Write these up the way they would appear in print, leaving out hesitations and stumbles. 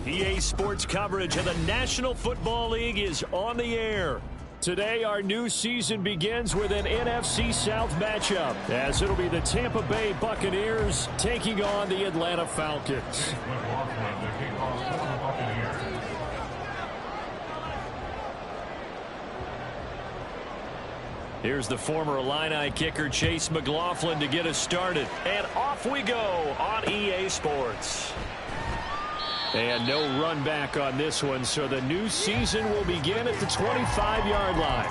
EA Sports coverage of the National Football League is on the air. Today, our new season begins with an NFC South matchup, as it'll be the Tampa Bay Buccaneers taking on the Atlanta Falcons. Here's the former Illini kicker Chase McLaughlin to get us started. And off we go on EA Sports. And no run back on this one, so the new season will begin at the 25-yard line.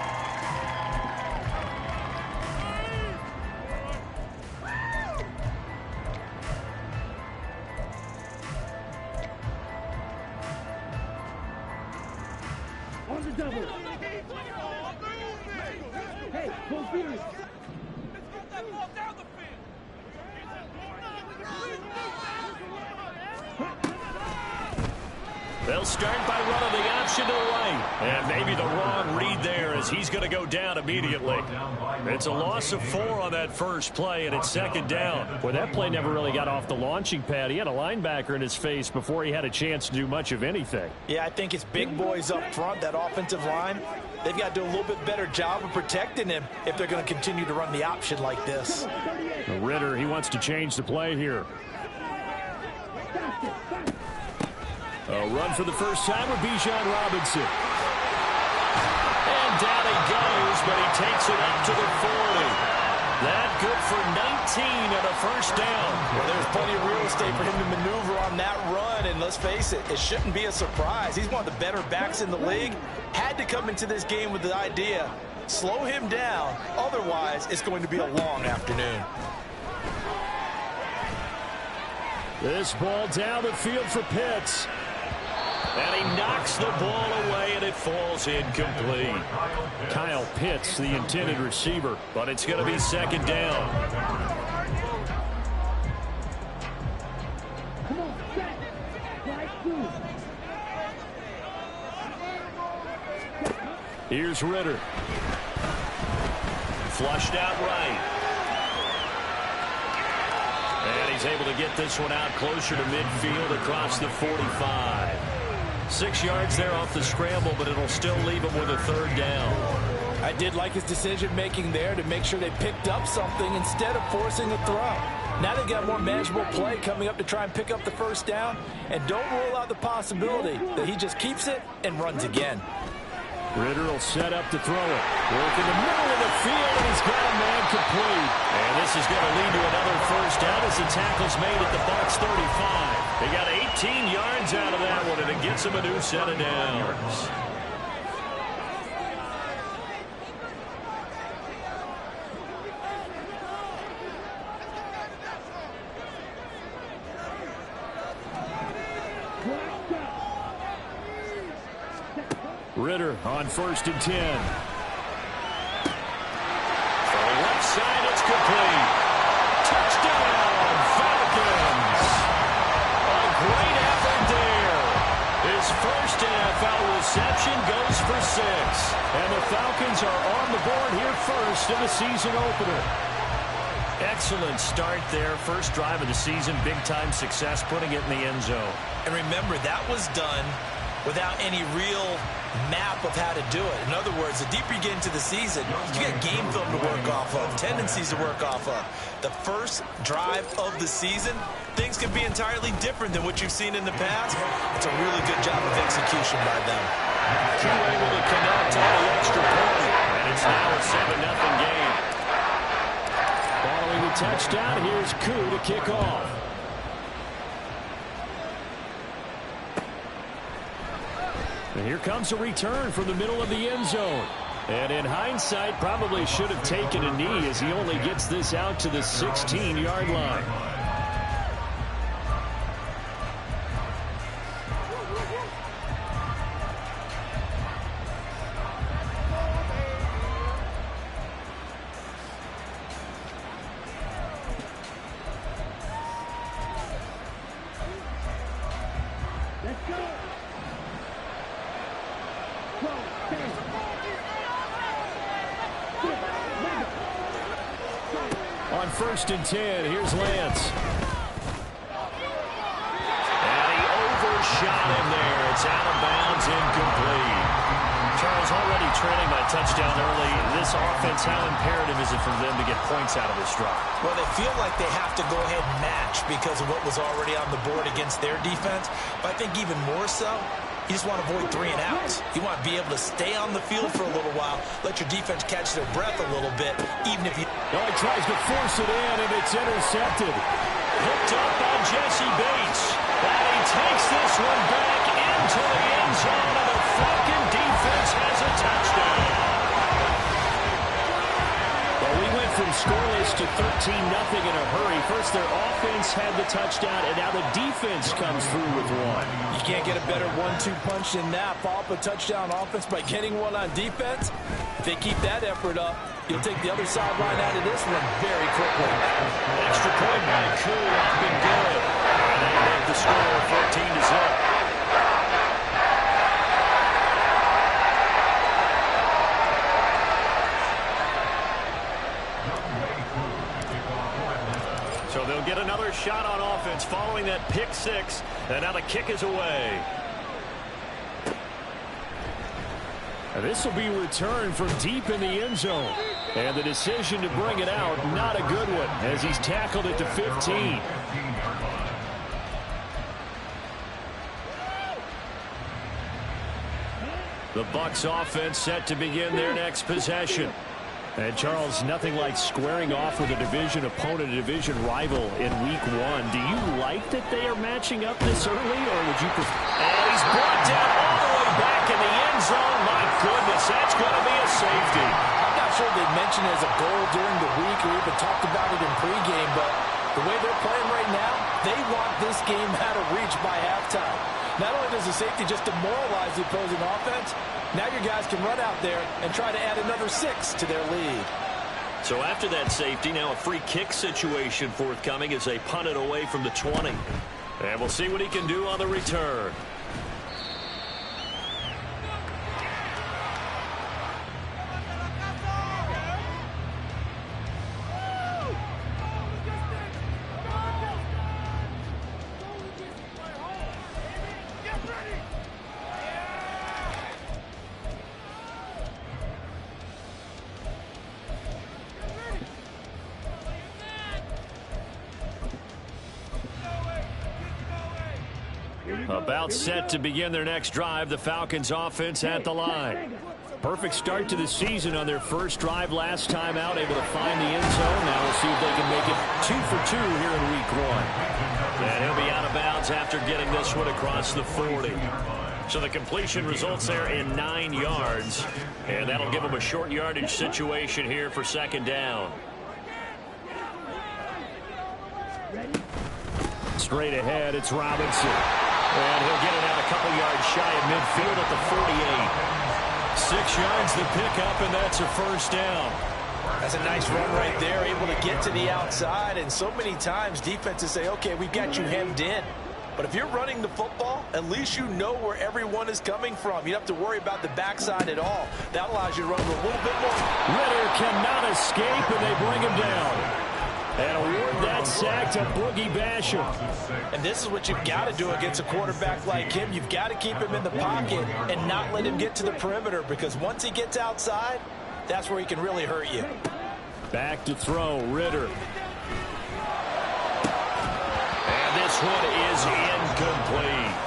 On the double. Hey, go Bears. Let's get that ball down the field. They'll start by running the option to the right. And maybe the wrong read there as he's going to go down immediately. It's a loss of 4 on that first play, and it's second down. Boy, that play never really got off the launching pad. He had a linebacker in his face before he had a chance to do much of anything. Yeah, I think it's big boys up front, that offensive line. They've got to do a little bit better job of protecting him if they're going to continue to run the option like this. Ritter, he wants to change the play here. A run for the first time with Bijan Robinson. And down he goes, but he takes it up to the 40. That good for 19 and a first down. Well, there's plenty of real estate for him to maneuver on that run, and let's face it, it shouldn't be a surprise. He's one of the better backs in the league. Had to come into this game with the idea, slow him down, otherwise it's going to be a long afternoon. This ball down the field for Pitts. And he knocks the ball away, and it falls incomplete. Kyle Pitts, the intended receiver, but it's going to be second down. Here's Ritter. Flushed out right. And he's able to get this one out closer to midfield across the 45. 6 yards there off the scramble, but it'll still leave him with a third down. I did like his decision-making there to make sure they picked up something instead of forcing a throw. Now they've got more manageable play coming up to try and pick up the first down, and don't rule out the possibility that he just keeps it and runs again. Ritter will set up to throw it. Work in the middle of the field, and he's got a man complete. And this is going to lead to another first down as the tackle's made at the Bucs 35. They got 18 yards out of that one, and it gets him a new set of downs. Ritter on 1st and 10. For the left side, it's complete. Touchdown, Falcons. A great effort there. His first NFL reception goes for 6. And the Falcons are on the board here first in the season opener. Excellent start there. First drive of the season. Big-time success, putting it in the end zone. And remember, that was done without any real map of how to do it. In other words, the deeper you get into the season, you get game film to work off of, tendencies to work off of. The first drive of the season, things can be entirely different than what you've seen in the past. It's a really good job of execution by them. Q able to connect on the extra point, and it's now a 7-0 game. Following the touchdown, here's Koo to kick off. And here comes a return from the middle of the end zone. And in hindsight, probably should have taken a knee as he only gets this out to the 16-yard line. Let's go. On 1st and 10, here's Lance. And he overshot him touchdown early. This offense, how imperative is it for them to get points out of this drive? Well, they feel like they have to go ahead and match because of what was already on the board against their defense. But I think even more so, you just want to avoid 3 and outs. You want to be able to stay on the field for a little while, let your defense catch their breath a little bit, even if you... Oh, he tries to force it in, and it's intercepted. Hooked up by Jesse Bates. And he takes this one back into the end zone, and the Falcon defense has a touchdown. Well, we went from scoreless to 13-0 in a hurry. First, their offense had the touchdown, and now the defense comes through with one. You can't get a better 1-2 punch than that. Follow up a touchdown offense by getting one on defense. If they keep that effort up, you'll take the other sideline out of this one very quickly. Extra point by Koo, up and good. And they make the score 14-0. So they'll get another shot on offense following that pick six. And now the kick is away. This will be returned from deep in the end zone. And the decision to bring it out, not a good one, as he's tackled it to 15. The Bucs offense set to begin their next possession. And, Charles, nothing like squaring off with a division opponent, a division rival in Week 1. Do you like that they are matching up this early, or would you prefer? And he's brought down all the way back in the end zone. My goodness, that's going to be a safety. I'm not sure they mentioned it as a goal during the week or even talked about it in pregame, but the way they're playing right now, they want this game out of reach by halftime. Not only does the safety just demoralize the opposing offense, now your guys can run out there and try to add another 6 to their lead. So after that safety, now a free kick situation forthcoming as they punt it away from the 20. And we'll see what he can do on the return. About set to begin their next drive. The Falcons offense at the line. Perfect start to the season on their first drive last time out, able to find the end zone. Now we'll see if they can make it 2 for 2 here in Week 1. And he'll be out of bounds after getting this one across the 40. So the completion results there in 9 yards. And that'll give them a short yardage situation here for second down. Straight ahead, it's Robinson. And he'll get it out a couple yards shy of midfield at the 48. 6 yards the pickup, and that's a first down. That's a nice run right there, able to get to the outside. And so many times defenses say, okay, we've got you hemmed in. But if you're running the football, at least you know where everyone is coming from. You don't have to worry about the backside at all. That allows you to run a little bit more. Ritter cannot escape, and they bring him down. And award that sack to Boogie Basham. And this is what you've got to do against a quarterback like him. You've got to keep him in the pocket and not let him get to the perimeter, because once he gets outside, that's where he can really hurt you. Back to throw, Ritter. And this one is incomplete.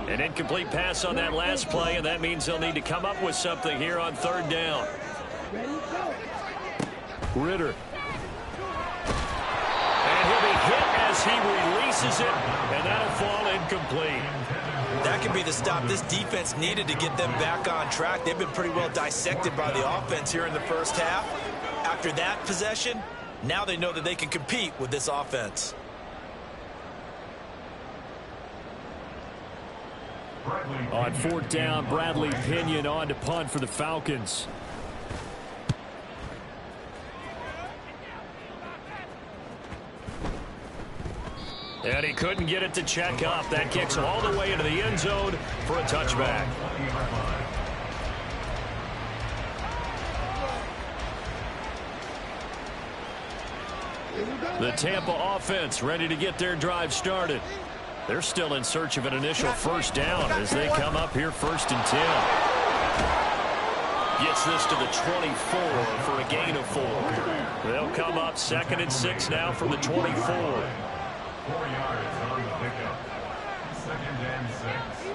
An incomplete pass on that last play, and that means they'll need to come up with something here on third down. Ritter. And he'll be hit as he releases it, and that'll fall incomplete. That could be the stop this defense needed to get them back on track. They've been pretty well dissected by the offense here in the first half. After that possession, now they know that they can compete with this offense. On fourth down, Bradley Pinion on to punt for the Falcons. And he couldn't get it to check up. That kicks all the way into the end zone for a touchback. The Tampa offense ready to get their drive started. They're still in search of an initial first down as they come up here 1st and 10. Gets this to the 24 for a gain of 4. They'll come up 2nd and 6 now from the 24. 4 yards on the pickup. 2nd and 6.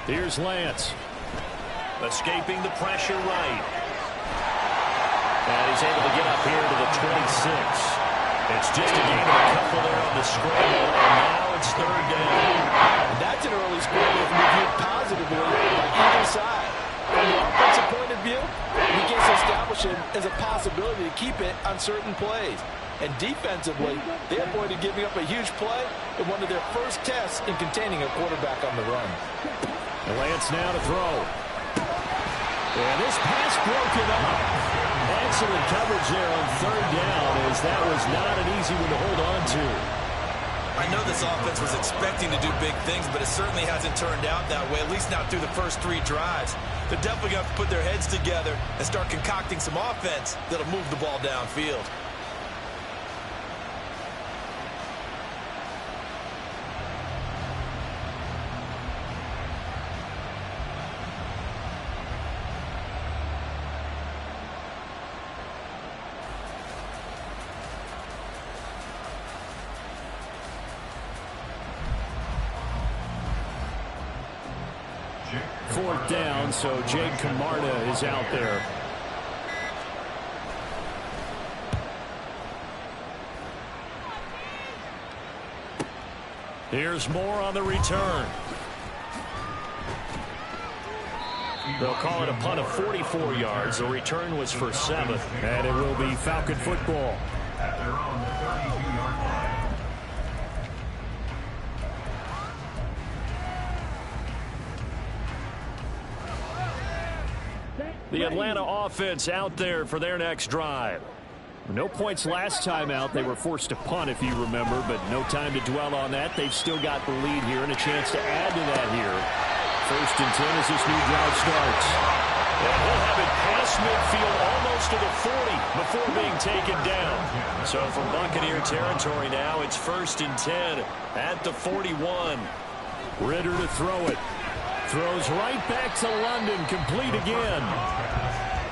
Here's Lance. Escaping the pressure right. And he's able to get up here to the 26. It's just a gain of a couple there on the scramble, and now it's 3rd down. That's an early score that can be viewed positively by either side. From the offensive point of view, it begins to establish it as a possibility to keep it on certain plays. And defensively, they avoided giving up a huge play in one of their first tests in containing a quarterback on the run. Lance now to throw. And this pass broken up. Excellent coverage there on 3rd down, as that was not an easy one to hold on to. I know this offense was expecting to do big things, but it certainly hasn't turned out that way, at least not through the first 3 drives. They're definitely going to have to put their heads together and start concocting some offense that'll move the ball downfield. Fourth down, so Jake Camarda is out there. Here's Moore on the return. They'll call it a punt of 44 yards. The return was for 7. And it will be Falcon football. At their own 32-yard line. The Atlanta offense out there for their next drive. No points last time out. They were forced to punt, if you remember, but no time to dwell on that. They've still got the lead here and a chance to add to that here. 1st and 10 as this new drive starts. And he'll have it past midfield almost to the 40 before being taken down. So from Buccaneer territory now, it's 1st and 10 at the 41. Ritter to throw it. Throws right back to London, complete again.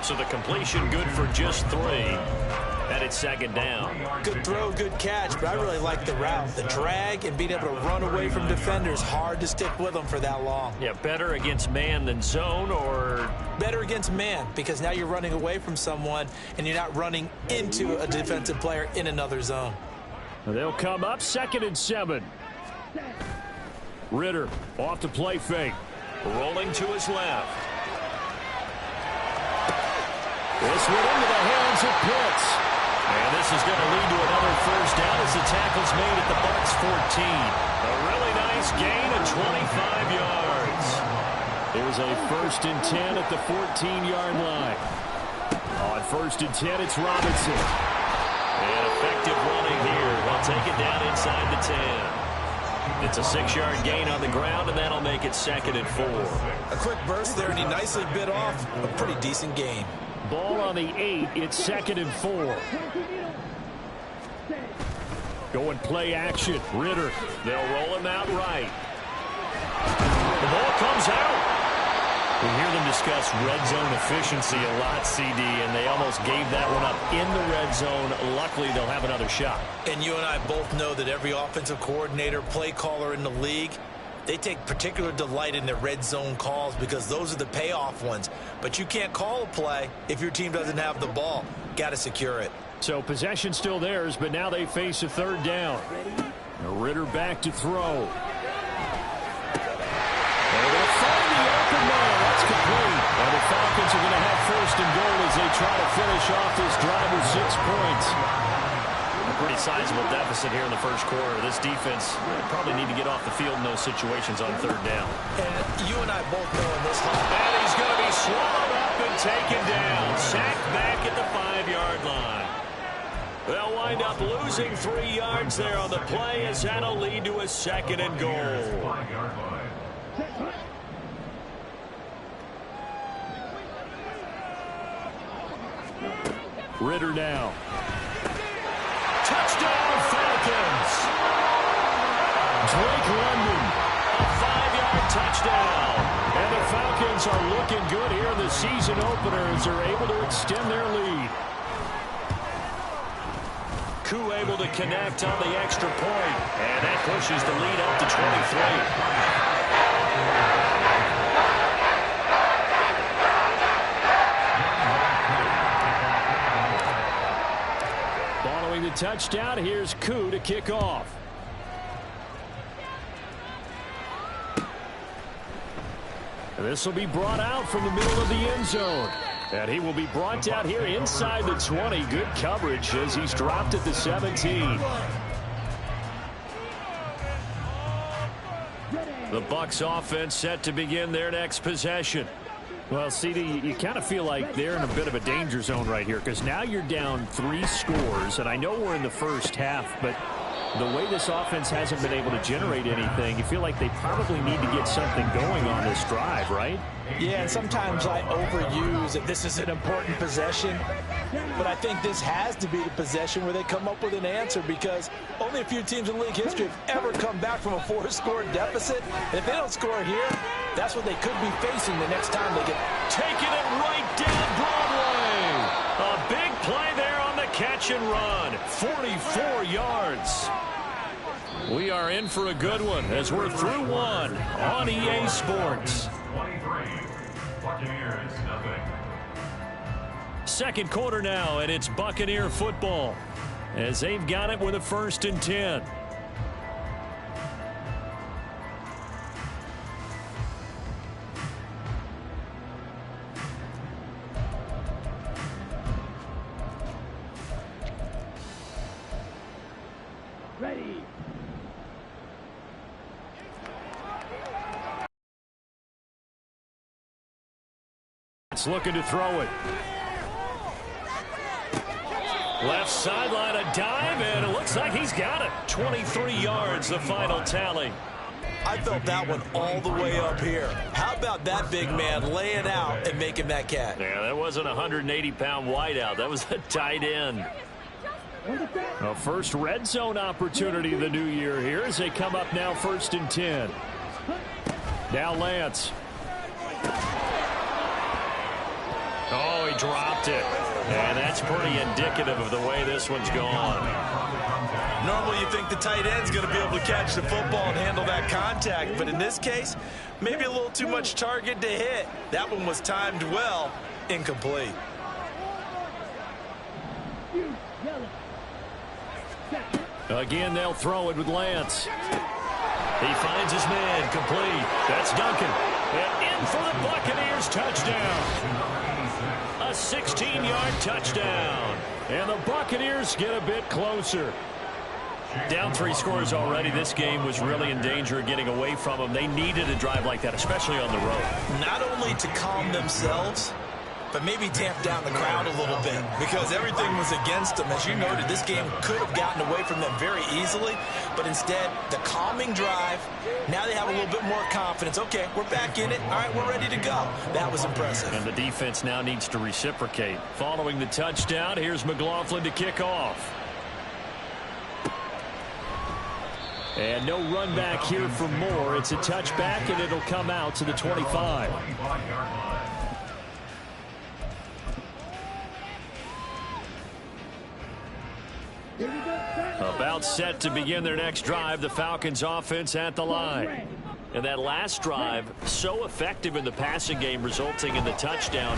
So the completion good for just 3. And it's 2nd down. Good throw, good catch, but I really like the route. The drag and being able to run away from defenders, hard to stick with them for that long. Yeah, better against man than zone, or? Better against man, because now you're running away from someone and you're not running into a defensive player in another zone. They'll come up 2nd and 7. Ritter off to play fake. Rolling to his left. This went into the hands of Pitts. And this is going to lead to another first down as the tackle's made at the Bucs 14. A really nice gain of 25 yards. It was a 1st and 10 at the 14-yard line. On 1st and 10, it's Robinson. And effective running here. They'll take it down inside the 10. It's a 6-yard gain on the ground, and that'll make it 2nd and 4. A quick burst there, and he nicely bit off a pretty decent gain. Ball on the 8. It's 2nd and 4. Going play action. Ritter. They'll roll him out right. The ball comes out. We hear them discuss red zone efficiency a lot, CD, and they almost gave that one up in the red zone. Luckily, they'll have another shot. And you and I both know that every offensive coordinator, play caller in the league, they take particular delight in their red zone calls because those are the payoff ones. But you can't call a play if your team doesn't have the ball. Got to secure it. So possession still theirs, but now they face a 3rd down. Ritter back to throw. They're going to find the open man. That's complete. And the Falcons are going to have 1st and goal as they try to finish off this drive with 6 points. A pretty sizable deficit here in the first quarter. This defense probably need to get off the field in those situations on 3rd down. And you and I both know in this hunt. And he's going to be swallowed up and taken down. Sacked back at the 5-yard line. They'll wind up losing 3 yards there on the play as that'll lead to a 2nd and goal. Ritter now. Touchdown, Falcons. Drake London, a 5-yard touchdown. And the Falcons are looking good here in the season opener as they're able to extend their lead. Koo able to connect on the extra point, and that pushes the lead up to 23. Following the touchdown, here's Koo to kick off. This will be brought out from the middle of the end zone. And he will be brought out here inside the 20. Good coverage as he's dropped at the 17. The Bucs offense set to begin their next possession. Well, CD, you kind of feel like they're in a bit of a danger zone right here because now you're down 3 scores. And I know we're in the first half, but the way this offense hasn't been able to generate anything, you feel like they probably need to get something going on this drive, right? Yeah, and sometimes I overuse that this is an important possession, but I think this has to be the possession where they come up with an answer because only a few teams in league history have ever come back from a 4-score deficit. And if they don't score here, that's what they could be facing the next time they get taking it right down Broadway. A big play there on the catch and run. 44 yards. We are in for a good one as we're through one on EA Sports. 23. Buccaneers, nothing. Second quarter now, and it's Buccaneer football as they've got it with a 1st and 10. Ready. It's looking to throw it. Left sideline, a dive, and it looks like he's got it. 23 yards, the final tally. I felt that one all the way up here. How about that big man laying out and making that catch? Yeah, that wasn't a 180-pound wideout. That was a tight end. A first red zone opportunity of the new year here as they come up now 1st and 10. Now Lance. Oh, he dropped it. And that's pretty indicative of the way this one's gone. Normally you think the tight end's going to be able to catch the football and handle that contact, but in this case, maybe a little too much target to hit. That one was timed well, incomplete. Again, they'll throw it with Lance. He finds his man, complete. That's Duncan. And in for the Buccaneers, touchdown. A 16-yard touchdown. And the Buccaneers get a bit closer. Down 3 scores already. This game was really in danger of getting away from them. They needed a drive like that, especially on the road. Not only to calm themselves, but maybe tamp down the crowd a little bit because everything was against them. As you noted, this game could have gotten away from them very easily, but instead, the calming drive, now they have a little bit more confidence. Okay, we're back in it. All right, we're ready to go. That was impressive. And the defense now needs to reciprocate. Following the touchdown, here's McLaughlin to kick off. And no run back here for Moore. It's a touchback, and it'll come out to the 25. About set to begin their next drive, the Falcons offense at the line. And that last drive, so effective in the passing game, resulting in the touchdown.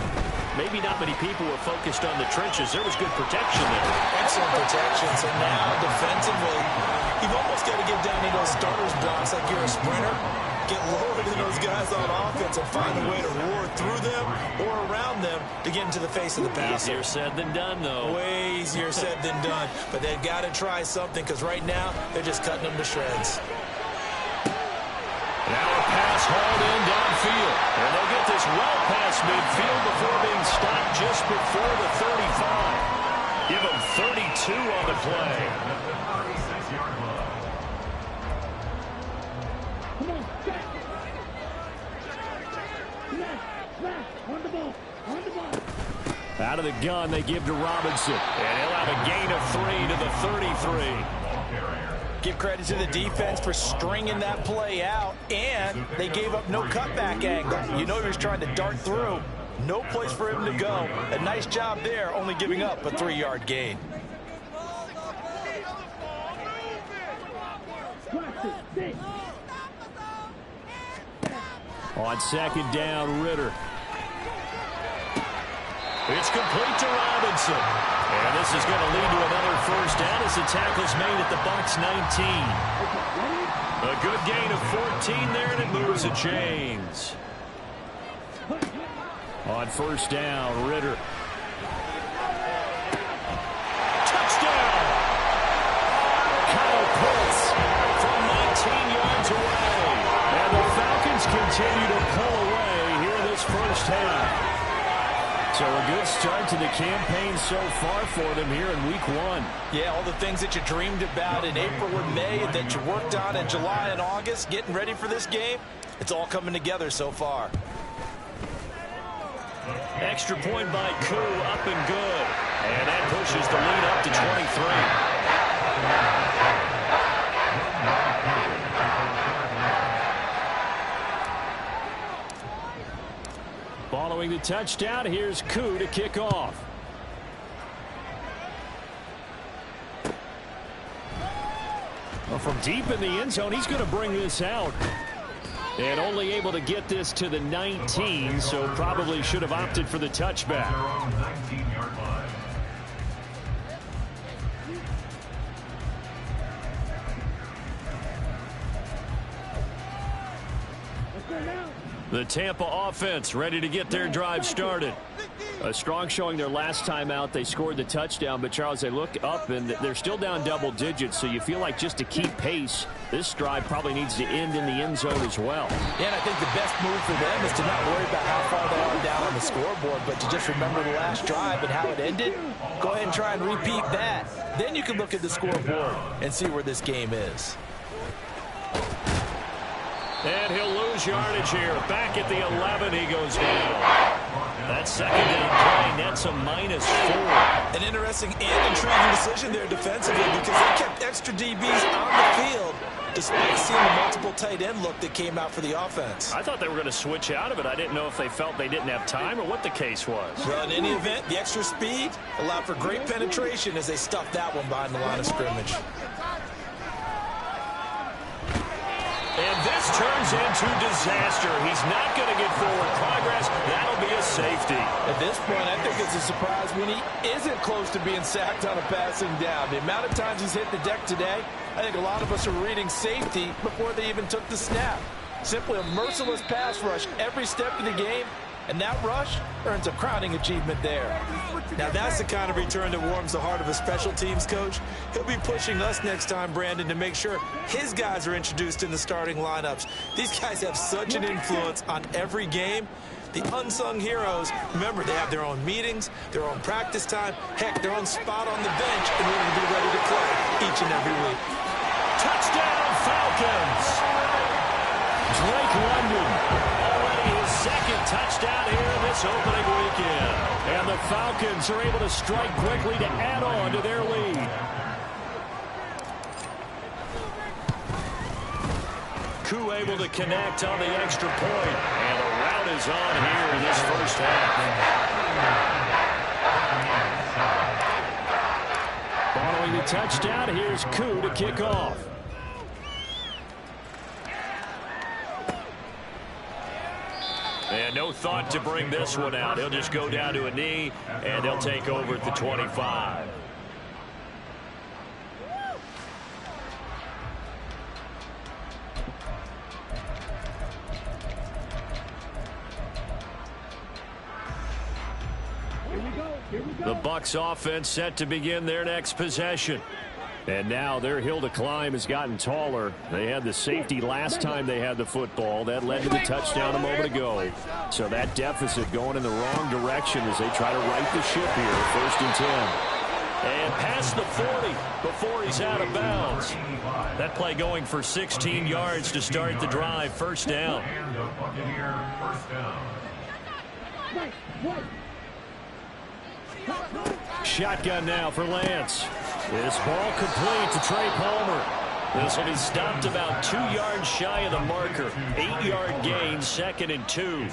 Maybe not many people were focused on the trenches. There was good protection there. Excellent protection. So now, defensively, you've almost got to get down to those starters blocks like you're a sprinter. Get lower than those guys on offense and find a way to roar through them or around them to get into the face of the passer. Easier said than done, though. Way easier said than done. But they've got to try something because right now they're just cutting them to shreds. Now a pass hauled in downfield. And they'll get this well past midfield before being stopped just before the 35. Give them 32 on the play. Out of the gun, they give to Robinson. And he'll have a gain of 3 to the 33. Give credit to the defense for stringing that play out, and they gave up no cutback angle. You know he was trying to dart through. No place for him to go. A nice job there, only giving up a 3-yard gain. On second down, Ritter. It's complete to Robinson. And this is going to lead to another first down as the tackle's made at the Bucs 19. A good gain of 14 there, and it moves the chains. On first down, Ritter. Touchdown! Kyle Pitts from 19 yards away. And the Falcons continue to pull away here in this first half. So a good start to the campaign so far for them here in week 1. Yeah, all the things that you dreamed about in April and May that you worked on in July and August, getting ready for this game, it's all coming together so far. Extra point by Koo, up and good. And that pushes the lead up to 23. Following the touchdown, here's Koo to kick off. Well, from deep in the end zone, he's going to bring this out. And only able to get this to the 19, so probably should have opted for the touchback. The Tampa offense ready to get their drive started. A strong showing their last time out. They scored the touchdown, but Charles, they look up and they're still down double digits, so you feel like just to keep pace, this drive probably needs to end in the end zone as well. Yeah, and I think the best move for them is to not worry about how far they are down on the scoreboard, but to just remember the last drive and how it ended. Go ahead and try and repeat that. Then you can look at the scoreboard and see where this game is. And he'll lose yardage here. Back at the 11, he goes down. That second down play nets a -4. An interesting and intriguing decision there defensively because they kept extra DBs on the field despite seeing the multiple tight end look that came out for the offense. I thought they were going to switch out of it. I didn't know if they felt they didn't have time or what the case was. Well, in any event, the extra speed allowed for great penetration as they stuffed that one behind the line of scrimmage. And this turns into disaster. He's not going to get forward progress. That'll be a safety. At this point, I think it's a surprise when he isn't close to being sacked on a passing down. The amount of times he's hit the deck today, I think a lot of us are reading safety before they even took the snap. Simply a merciless pass rush every step of the game, and that rush earns a crowning achievement there. Now that's the kind of return that warms the heart of a special teams coach. He'll be pushing us next time, Brandon, to make sure his guys are introduced in the starting lineups. These guys have such an influence on every game. The unsung heroes, remember, they have their own meetings, their own practice time, heck, their own spot on the bench in order to be ready to play each and every week. Touchdown, Falcons! Drake London, already his second touchdown here in this opening weekend. And the Falcons are able to strike quickly to add on to their lead. Koo able to connect on the extra point. And the route is on here in this first half. Following the touchdown, here's Koo to kick off. And no thought to bring this one out. He'll just go down to a knee, and they'll take over at the 25. The Bucs offense set to begin their next possession. And now their hill to climb has gotten taller. They had the safety last time they had the football. That led to the touchdown a moment ago. So that deficit going in the wrong direction as they try to right the ship here. 1st and 10. And past the 40 before he's out of bounds. That play going for 16 yards to start the drive. 1st down. Shotgun now for Lance. This ball complete to Trey Palmer. This will be stopped about 2 yards shy of the marker. 8-yard gain, 2nd and 2.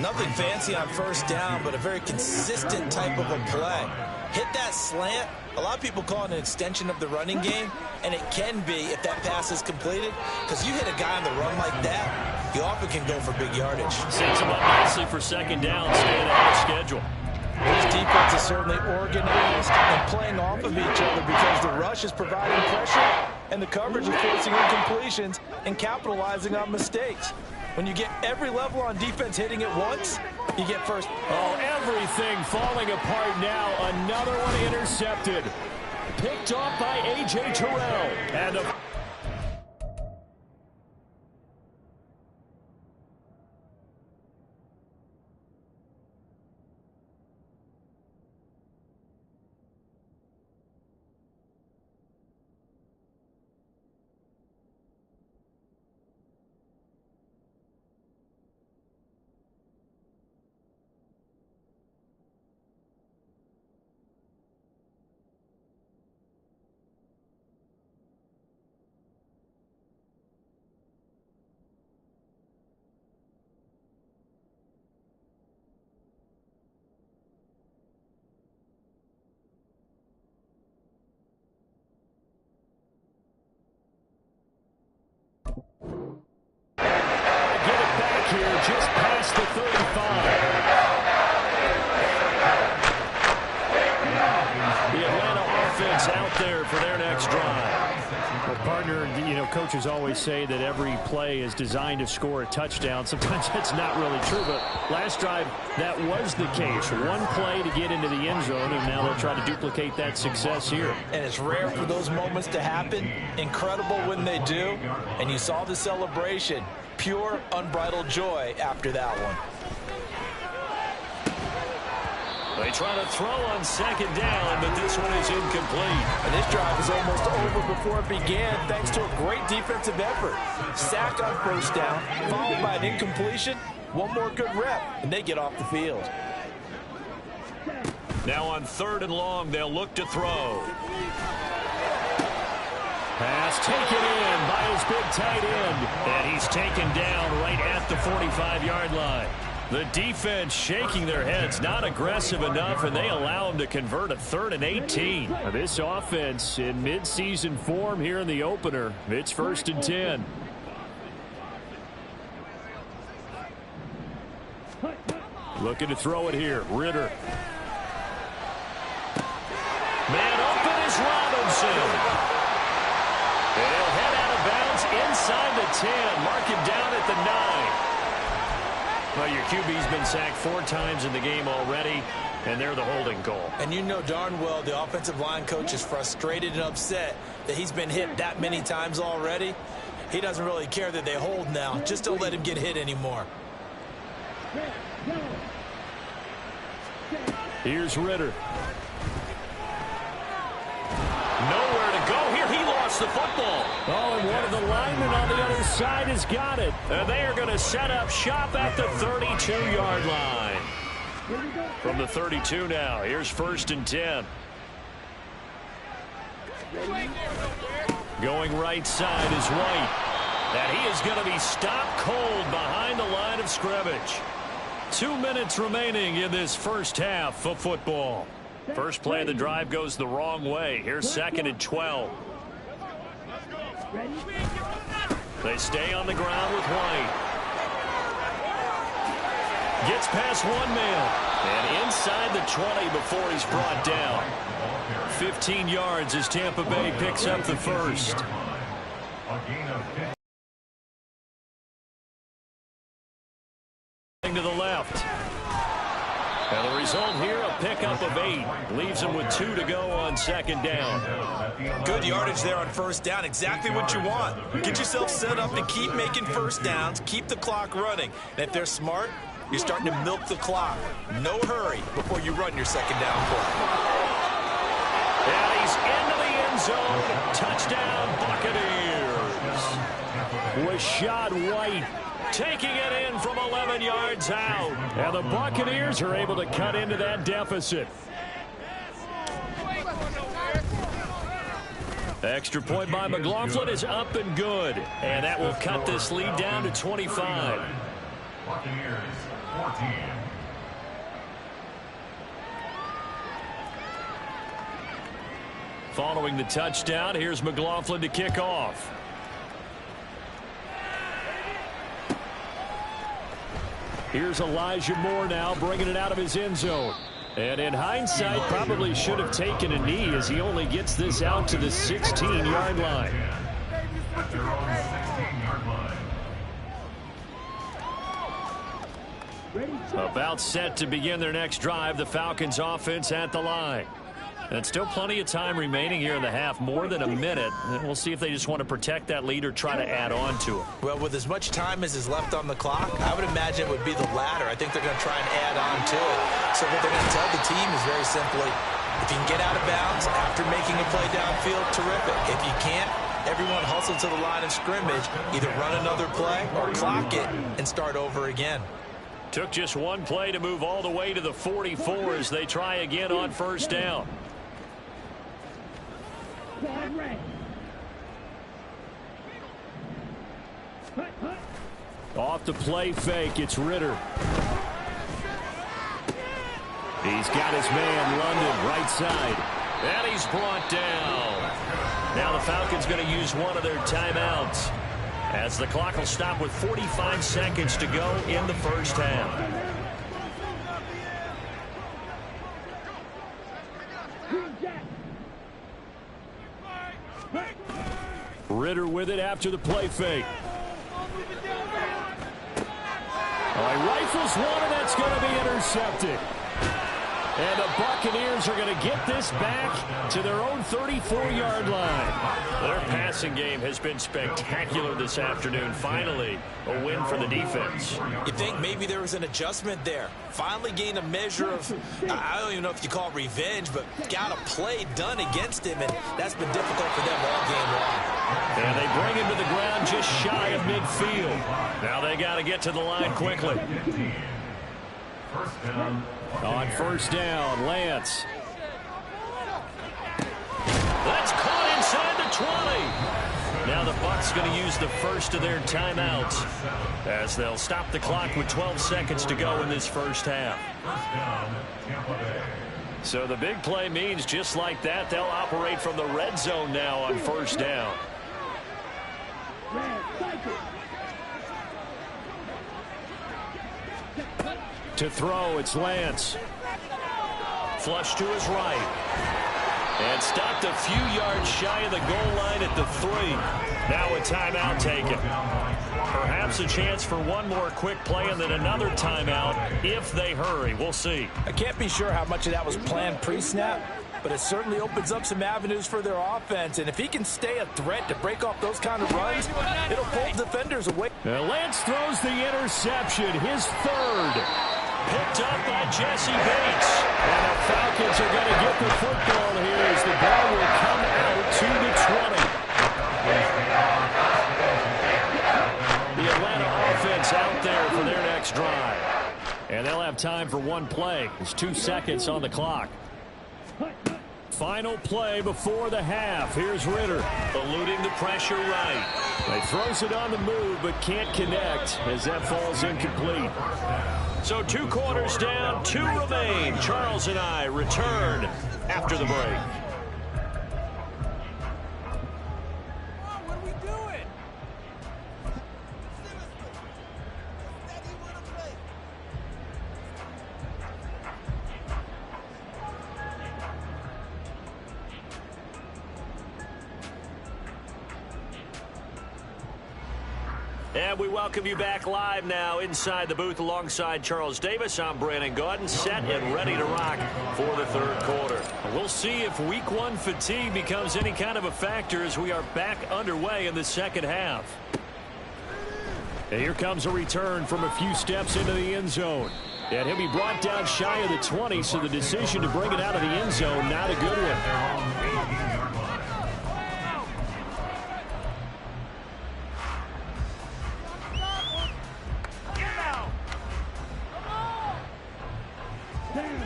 Nothing fancy on first down, but a very consistent type of a play. Hit that slant. A lot of people call it an extension of the running game, and it can be if that pass is completed, because you hit a guy on the run like that, you often can go for big yardage. Sets him up nicely for 2nd down, staying ahead of schedule. This defense is certainly organized and playing off of each other because the rush is providing pressure and the coverage is forcing incompletions and capitalizing on mistakes. When you get every level on defense hitting at once, you get first. Oh, everything falling apart now. Another one intercepted. Picked off by A.J. Terrell. And the here just past the 35. The Atlanta offense out there for their next drive. Well, partner, coaches always say that every play is designed to score a touchdown. Sometimes that's not really true, but last drive, that was the case. One play to get into the end zone, and now they'll try to duplicate that success here. And it's rare for those moments to happen. Incredible when they do. And you saw the celebration. Pure, unbridled joy after that one. They try to throw on 2nd down, but this one is incomplete. And this drive is almost over before it began thanks to a great defensive effort. Sack on 1st down, followed by an incompletion. One more good rep, and they get off the field. Now on 3rd and long, they'll look to throw. Pass taken in by his big tight end. And he's taken down right at the 45-yard line. The defense shaking their heads, not aggressive enough, and they allow him to convert a 3rd and 18. Now this offense in midseason form here in the opener. It's 1st and 10. Looking to throw it here. Ritter. Man open is Robinson. They'll head out of bounds inside the 10. Mark him down at the 9. Well, your QB's been sacked 4 times in the game already, and they're the holding call. And you know darn well the offensive line coach is frustrated and upset that he's been hit that many times already. He doesn't really care that they hold now. Just don't let him get hit anymore. Here's Ritter. Nowhere to go here. He lost the football. Oh, and one of the linemen on the other side has got it. And they are going to set up shop at the 32-yard line. From the 32 now, here's 1st and 10. Going right side is White. And he is going to be stopped cold behind the line of scrimmage. 2 minutes remaining in this first half of football. First play of the drive goes the wrong way. Here's 2nd and 12. They stay on the ground with White. Gets past one man. And inside the 20 before he's brought down. 15 yards as Tampa Bay picks up the first. To the left. And the result here, a pickup of 8. Leaves them with 2 to go on 2nd down. Good yardage there on 1st down. Exactly what you want. Get yourself set up to keep making 1st downs. Keep the clock running. And if they're smart, you're starting to milk the clock. No hurry before you run your 2nd down play. And he's into the end zone. Touchdown, Buccaneers. Rashad White taking it in from 11 yards out. And the Buccaneers are able to cut into that deficit. Extra point by McLaughlin is up and good. And that will cut this lead down to 25. Buccaneers 14. Following the touchdown, here's McLaughlin to kick off. Here's Elijah Moore now bringing it out of his end zone. And in hindsight, probably should have taken a knee as he only gets this out to the 16-yard line. At their own 16-yard line. About set to begin their next drive, the Falcons offense at the line. And still plenty of time remaining here in the half, more than a minute. And we'll see if they just want to protect that lead or try to add on to it. Well, with as much time as is left on the clock, I would imagine it would be the latter. I think they're going to try and add on to it. So what they're going to tell the team is very simply, if you can get out of bounds after making a play downfield, terrific. If you can't, everyone hustle to the line of scrimmage, either run another play or clock it and start over again. Took just one play to move all the way to the 44 as they try again on first down. Off the play fake, it's Ritter. He's got his man, London, right side. And he's brought down. Now the Falcons going to use one of their timeouts, as the clock will stop with 45 seconds to go in the first half. Ritter with it after the play fake. He rifles one, and that's going to be intercepted. And the Buccaneers are going to get this back to their own 34-yard line. Their passing game has been spectacular this afternoon. Finally, a win for the defense. You think maybe there was an adjustment there. Finally gained a measure of, I don't even know if you call it revenge, but got a play done against him, and that's been difficult for them all game long. And they bring him to the ground just shy of midfield. Now they got to get to the line quickly. First down. On first down, Lance. That's caught inside the 20. Now the Bucs going to use the first of their timeouts as they'll stop the clock with 12 seconds to go in this first half. First down, Tampa Bay. So the big play means just like that, they'll operate from the red zone now on first down. To throw, it's Lance. Flush to his right. And stopped a few yards shy of the goal line at the 3. Now a timeout taken. Perhaps a chance for one more quick play and then another timeout if they hurry. We'll see. I can't be sure how much of that was planned pre-snap, but it certainly opens up some avenues for their offense. And if he can stay a threat to break off those kind of runs, it'll pull defenders away. Lance throws the interception, his third. Picked up by Jesse Bates. And the Falcons are going to get the football here as the ball will come out to the 20. The Atlanta offense out there for their next drive. And they'll have time for one play. There's 2 seconds on the clock. Final play before the half. Here's Ritter, eluding the pressure right. He throws it on the move, but can't connect as that falls incomplete. So 2 quarters down, 2 remain. Charles and I return after the break. And we welcome you back live now inside the booth alongside Charles Davis. I'm Brandon Gaudin, set and ready to rock for the third quarter. We'll see if week 1 fatigue becomes any kind of a factor as we are back underway in the second half. And here comes a return from a few steps into the end zone. And he'll be brought down shy of the 20, so the decision to bring it out of the end zone, not a good one.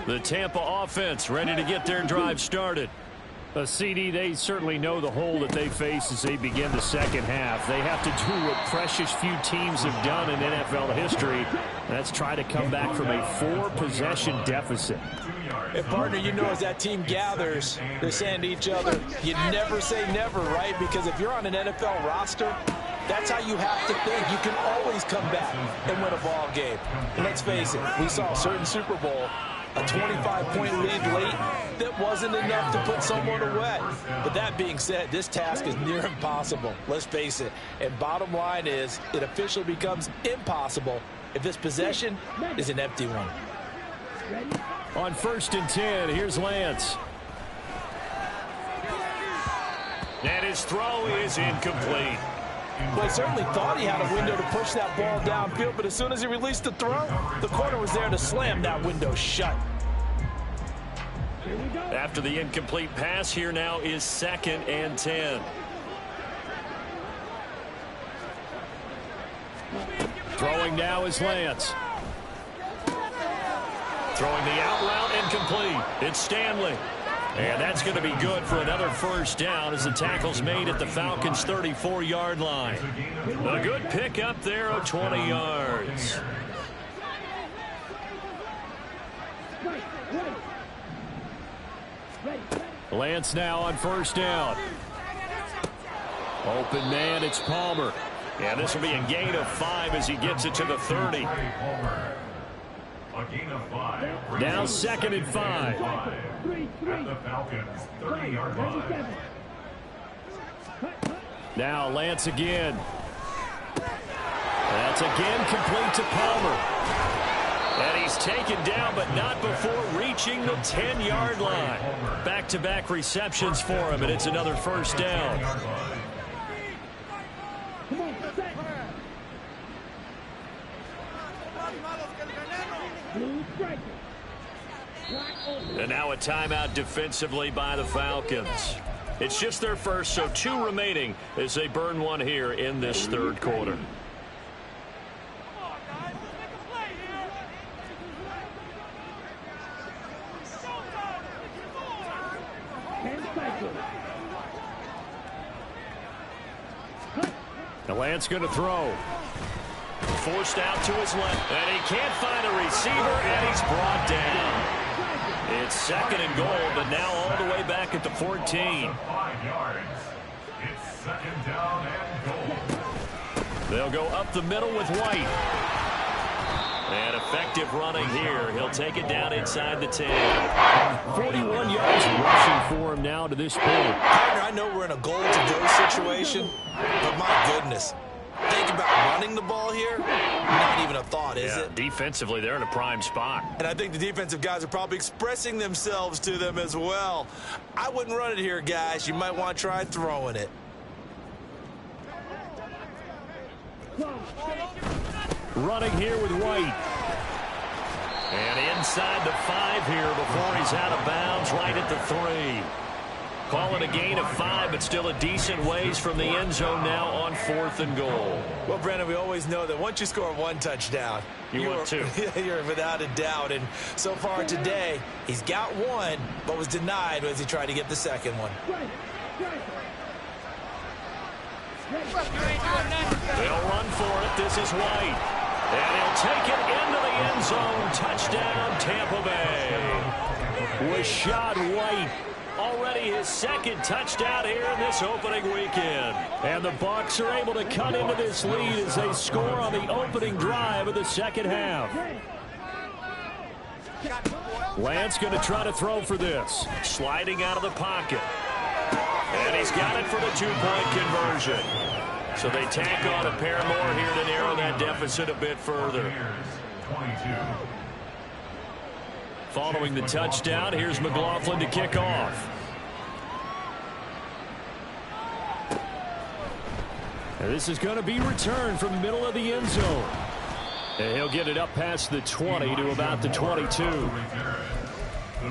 The Tampa offense ready to get their drive started. A CD, they certainly know the hole that they face as they begin the second half. They have to do what precious few teams have done in NFL history. That's try to come back from a 4-possession deficit. And partner, you know, as that team gathers, they're saying to each other, you never say never, right? Because if you're on an NFL roster, that's how you have to think. You can always come back and win a ball game. And let's face it, we saw a certain Super Bowl, a 25-point lead late that wasn't enough to put someone away. But that being said, this task is near impossible. Let's face it. And bottom line is, it officially becomes impossible if this possession is an empty one. On 1st and 10, here's Lance. And his throw is incomplete. Well, he certainly thought he had a window to push that ball downfield, but as soon as he released the throw, the corner was there to slam that window shut. After the incomplete pass, here now is 2nd and 10. Throwing now is Lance. Throwing the out route, incomplete. It's Stanley. And that's going to be good for another 1st down as the tackle's made at the Falcons' 34-yard line. A good pick up there of 20 yards. Lance now on 1st down. Open man, it's Palmer. And this will be a gain of 5 as he gets it to the 30. Now 2nd and 5. At the Falcons' 30-yard line. Now Lance again. That's again complete to Palmer. And he's taken down, but not before reaching the 10-yard line. Back-to-back receptions for him, and it's another 1st down. And now a timeout defensively by the Falcons. It's just their first, so 2 remaining as they burn one here in this 3rd quarter. Now Lance going to throw. Forced out to his left, and he can't find a receiver, and he's brought down. It's 2nd and goal, but now all the way back at the 14. 5 yards. It's 2nd down and goal. They'll go up the middle with White. And effective running here. He'll take it down inside the 10. 41 yards rushing for him now to this point. Partner, I know we're in a goal-to-go situation, but my goodness. Think about running the ball here. Not even a thought, is it? Defensively, they're in a prime spot. And I think the defensive guys are probably expressing themselves to them as well. I wouldn't run it here, guys. You might want to try throwing it. Running here with White. And inside the 5 here before he's out of bounds right at the 3. Call it a gain of 5, but still a decent ways from the end zone now on 4th and goal. Well, Brandon, we always know that once you score 1 touchdown, you're 2. You're without a doubt. And so far today, he's got 1, but was denied as he tried to get the 2nd one. They'll run for it. This is White. And he'll take it into the end zone. Touchdown, Tampa Bay. Rashad White. Already his 2nd touchdown here in this opening weekend. And the Bucs are able to cut into this lead as they score on the opening drive of the 2nd half. Lance going to try to throw for this. Sliding out of the pocket. And he's got it for the 2-point conversion. So they tack on a pair more here to narrow that deficit a bit further. Following the touchdown, here's McLaughlin to kick off. And this is going to be returned from the middle of the end zone. And he'll get it up past the 20 to about the 22. The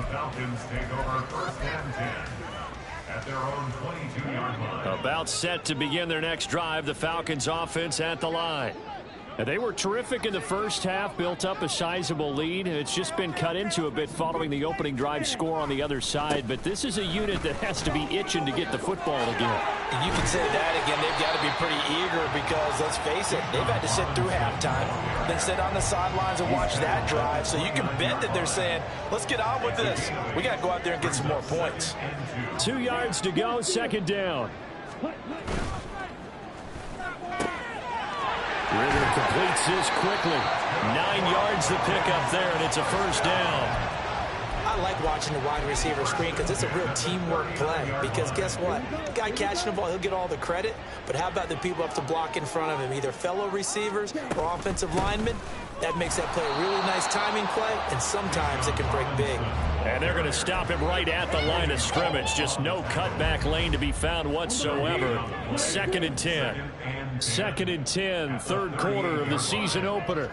Falcons take over 1st and 10 at their own 22-yard line. About set to begin their next drive. The Falcons offense at the line. They were terrific in the first half, built up a sizable lead. It's just been cut into a bit following the opening drive score on the other side. But this is a unit that has to be itching to get the football again. And you can say that again. They've got to be pretty eager because, let's face it, they've had to sit through halftime, then sit on the sidelines and watch that drive. So you can bet that they're saying, let's get on with this. We got to go out there and get some more points. 2 yards to go, second down. Ritter completes this quickly. 9 yards to pick up there, and it's a first down. I like watching the wide receiver screen because it's a real teamwork play. Because guess what? The guy catching the ball, he'll get all the credit. But how about the people up to block in front of him, either fellow receivers or offensive linemen? That makes that play a really nice timing play, and sometimes it can break big. And they're going to stop him right at the line of scrimmage. Just no cutback lane to be found whatsoever. Second and 10. Second and 10, third quarter of the season opener.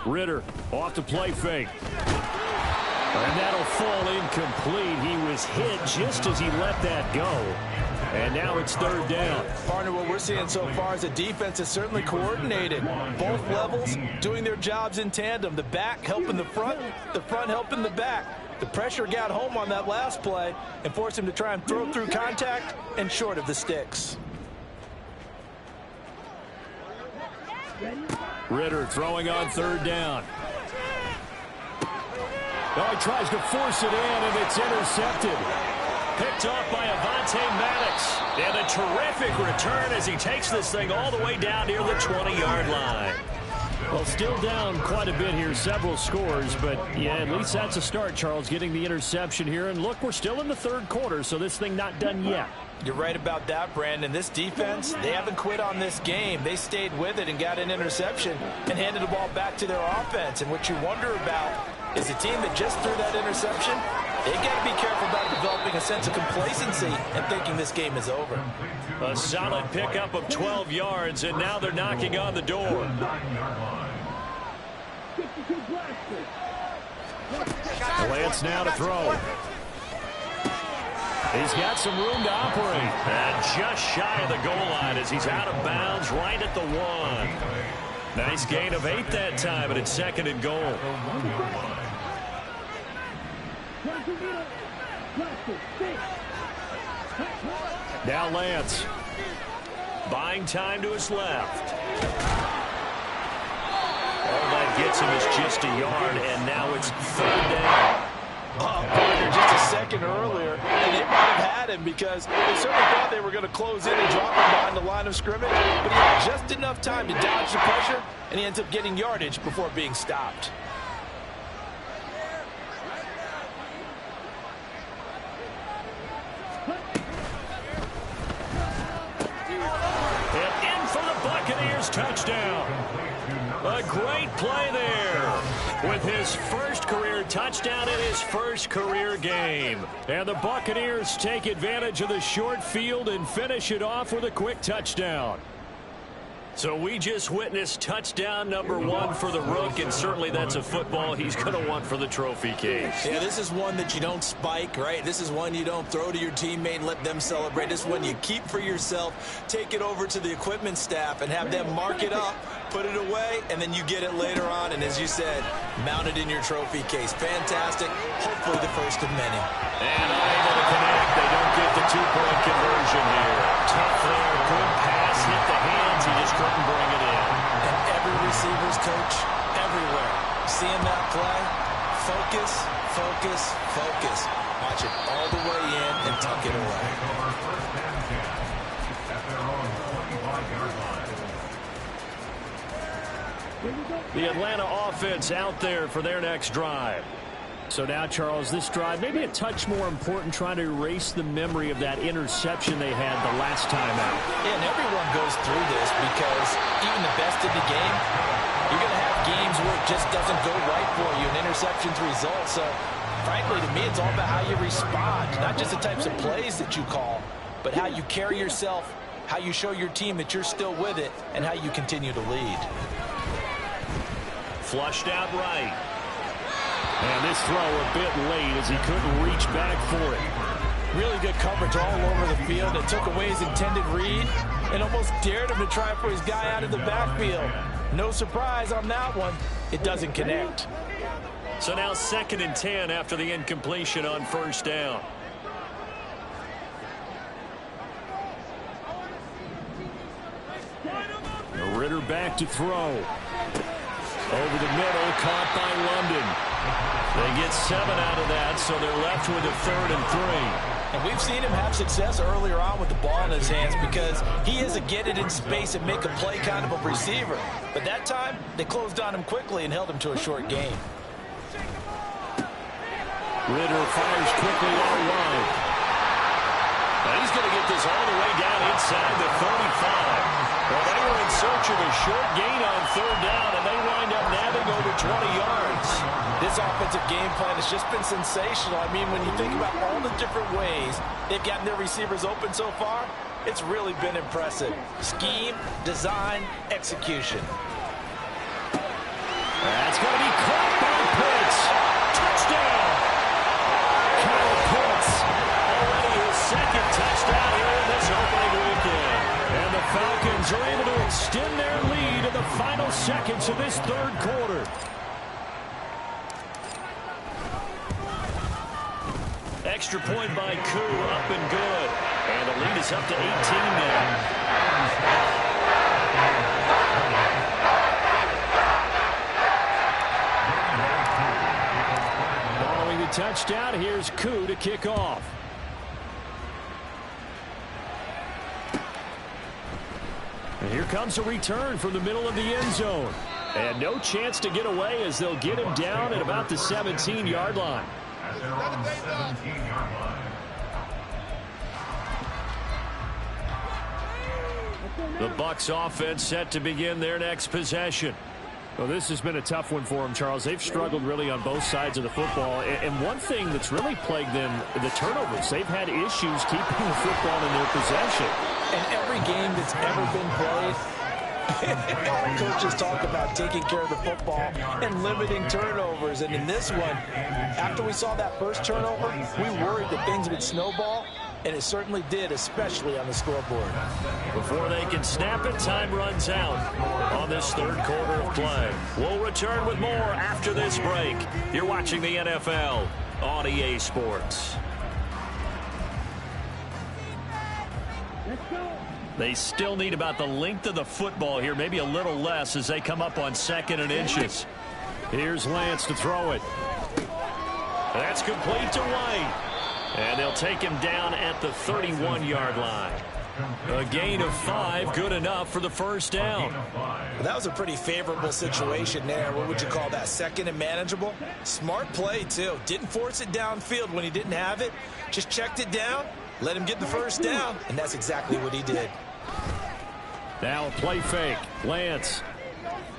Ritter off the play fake. And that'll fall incomplete. He was hit just as he let that go. And now it's third down. Partner, what we're seeing so far is the defense is certainly coordinated. Both levels doing their jobs in tandem. The back helping the front helping the back. The pressure got home on that last play and forced him to try and throw through contact and short of the sticks. Ritter throwing on third down. Oh, he tries to force it in, and it's intercepted. Picked off by Avonte Maddox. And a terrific return as he takes this thing all the way down near the 20-yard line. Well, still down quite a bit here, several scores, but yeah, at least that's a start, Charles, getting the interception here. And look, we're still in the third quarter, so this thing not done yet. You're right about that, Brandon. This defense, they haven't quit on this game. They stayed with it and got an interception and handed the ball back to their offense. And what you wonder about is a team that just threw that interception, they've got to be careful about developing a sense of complacency and thinking this game is over. A solid pickup of 12 yards, and now they're knocking on the door. Lance now to throw. He's got some room to operate. And just shy of the goal line as he's out of bounds right at the 1. Nice gain of 8 that time, and it's second and goal. Now Lance. Buying time to his left. All that gets him is just a yard, and now it's third down. Partner, just a second earlier, and they might have had him because they certainly thought they were going to close in and drop him behind the line of scrimmage, but he had just enough time to dodge the pressure, and he ends up getting yardage before being stopped. And in for the Buccaneers touchdown. A great play there with his first career touchdown in his first career game. And the Buccaneers take advantage of the short field and finish it off with a quick touchdown. So we just witnessed touchdown number 1 for the Rook, and certainly that's a football he's going to want for the trophy case. Yeah, this is one that you don't spike, right? This is one you don't throw to your teammate and let them celebrate. This is one you keep for yourself, take it over to the equipment staff and have them mark it up, put it away, and then you get it later on. And as you said, mount it in your trophy case. Fantastic. Hopefully the first of many. And unable to connect. They don't get the 2-point conversion here. Tough there. Good pass. Hit the hands. He just couldn't bring it in. And every receiver's coach everywhere. Seeing that play, focus, focus, focus. Watch it all the way in and tuck it away. The Atlanta offense out there for their next drive. So now, Charles, this drive maybe a touch more important, trying to erase the memory of that interception they had the last time out. Yeah, and everyone goes through this because even the best in the game, you're going to have games where it just doesn't go right for you, and interceptions result. So, frankly, to me, it's all about how you respond, not just the types of plays that you call, but how you carry yourself, how you show your team that you're still with it, and how you continue to lead. Flushed out right. And this throw a bit late as he couldn't reach back for it. Really good coverage all over the field. It took away his intended read, and almost dared him to try for his guy out of the backfield. No surprise on that one. It doesn't connect. So now 2nd and 10 after the incompletion on 1st down. Ritter back to throw. Over the middle, caught by London. They get 7 out of that, so they're left with a 3rd and 3. And we've seen him have success earlier on with the ball in his hands because he is a get it in space and make a play kind of a receiver. But that time, they closed on him quickly and held him to a short gain. Ritter fires quickly out wide. And he's going to get this all the way down inside the 35. Well, they were in search of a short gain on 3rd down, and they wind up nabbing over 20 yards. This offensive game plan has just been sensational. I mean, when you think about all the different ways they've gotten their receivers open so far, it's really been impressive. Scheme, design, execution. That's going to be caught by Pitts. Touchdown! Kyle Pitts, already his 2nd touchdown here in this opening weekend. And the Falcons are able to extend their lead in the final seconds of this 3rd quarter. Extra point by Koo, up and good. And the lead is up to 18 now. Following the touchdown, here's Koo to kick off. And here comes a return from the middle of the end zone. And no chance to get away as they'll get him down at about the 17-yard line. At their own 17-yard line. The Bucs offense set to begin their next possession. Well, this has been a tough one for them, Charles. They've struggled really on both sides of the football. And one thing that's really plagued them, the turnovers. They've had issues keeping the football in their possession. And every game that's ever been played, all coaches talk about taking care of the football and limiting turnovers. And in this one, after we saw that first turnover, we worried that things would snowball. And it certainly did, especially on the scoreboard. Before they can snap it, time runs out on this 3rd quarter of play. We'll return with more after this break. You're watching the NFL on EA Sports. They still need about the length of the football here, maybe a little less as they come up on 2nd and inches. Here's Lance to throw it. That's complete to White. And they'll take him down at the 31-yard line. A gain of 5, good enough for the 1st down. Well, that was a pretty favorable situation there. What would you call that? 2nd and manageable? Smart play, too. Didn't force it downfield when he didn't have it. Just checked it down, let him get the 1st down, and that's exactly what he did. Now a play fake. Lance.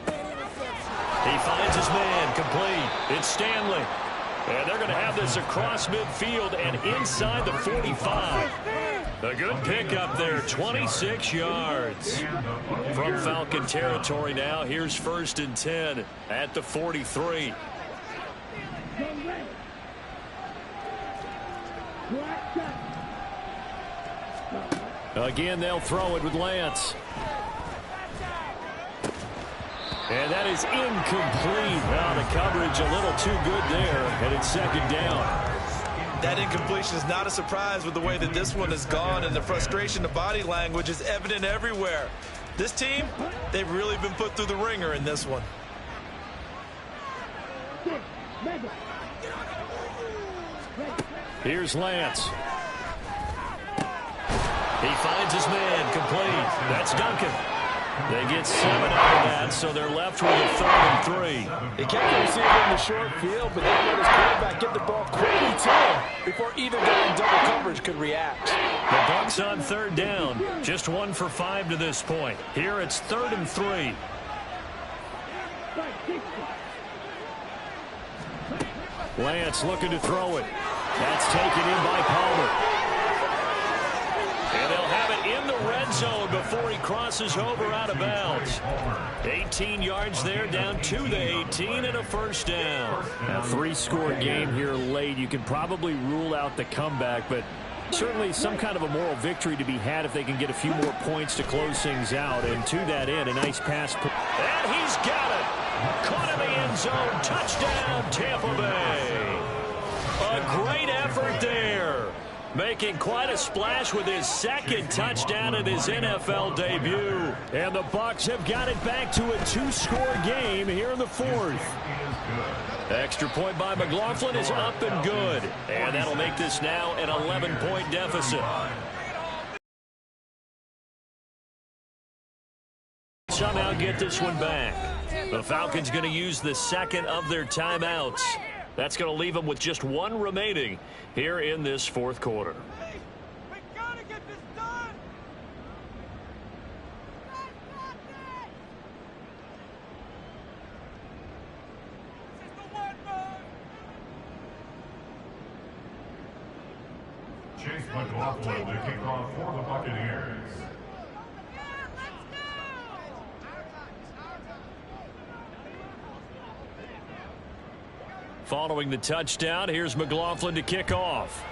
He finds his man, complete. It's Stanley. And they're going to have this across midfield and inside the 45. A good pickup there, 26 yards. From Falcon territory now, here's 1st and 10 at the 43. Again, they'll throw it with Lance. And that is incomplete. Well, the coverage a little too good there, and it's 2nd down. That incompletion is not a surprise with the way that this one has gone, and the frustration, the body language is evident everywhere. This team, they've really been put through the ringer in this one. Here's Lance. He finds his man, complete. That's Duncan. They get 7 out of that, so they're left with a 3rd and 3. They kept the receiver in the short field, but they let his quarterback get the ball quickly to him before either guy in double coverage could react. The Bucs on 3rd down. Just 1 for 5 to this point. Here it's 3rd and 3. Lance looking to throw it. That's taken in by Palmer. And they'll have it in the red zone before he crosses over out of bounds. 18 yards there, down to the 18 and a 1st down. A 3-score game here late. You can probably rule out the comeback, but Certainly some kind of a moral victory to be had if they can get a few more points to close things out. And to that end, a nice pass. And he's got it. Caught in the end zone. Touchdown, Tampa Bay. A great effort there. Making quite a splash with his second touchdown in his NFL debut. And the Bucs have got it back to a 2-score game here in the fourth. Extra point by McLaughlin is up and good. And that'll make this now an 11-point deficit. Somehow get this one back. The Falcons going to use the second of their timeouts. That's going to leave them with just one remaining here in this fourth quarter. We gotta get this done. This is the one, man. Chase McLaughlin to kick off for the Buccaneers. Following the touchdown, here's McLaughlin to kick off.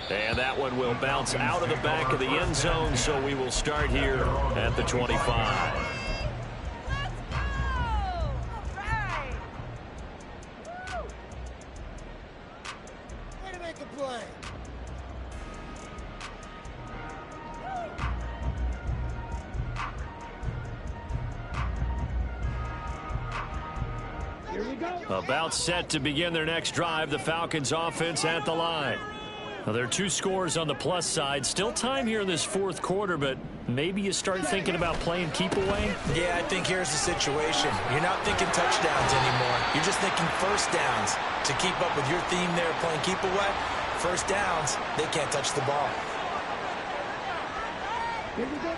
And that one will bounce out of the back of the end zone, so we will start here at the 25. Way to make a play. Here we go. About set to begin their next drive, the Falcons offense at the line. Now, there are 2 scores on the plus side. Still time here in this fourth quarter, but maybe you start thinking about playing keep away? Yeah, I think here's the situation. You're not thinking touchdowns anymore. You're just thinking first downs. To keep up with your theme there, playing keep away, first downs, they can't touch the ball. Here we go.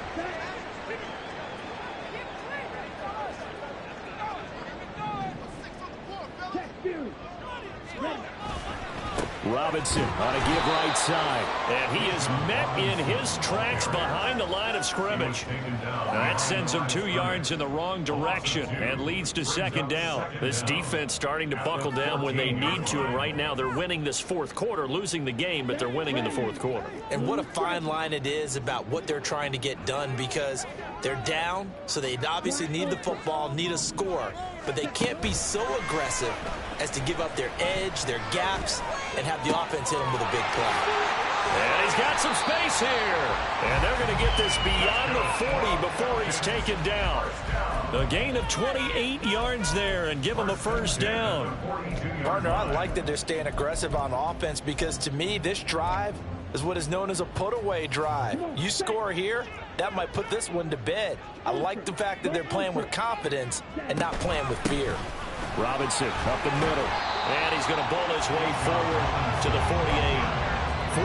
Robinson on a give right side. And he is met in his tracks behind the line of scrimmage. That sends him 2 yards in the wrong direction and leads to second down. This defense starting to buckle down when they need to, and right now they're winning this fourth quarter, losing the game, but they're winning in the fourth quarter. And what a fine line it is about what they're trying to get done, because they're down, so they obviously need the football, need a score, but they can't be so aggressive as to give up their edge, their gaps, and have the offense hit them with a big play. And he's got some space here. And they're going to get this beyond the 40 before he's taken down. A gain of 28 yards there and give him a first down. Partner, I like that they're staying aggressive on offense, because to me, this drive is what is known as a put-away drive. You score here, that might put this one to bed. I like the fact that they're playing with confidence and not playing with fear. Robinson up the middle. And he's going to bowl his way forward to the 48.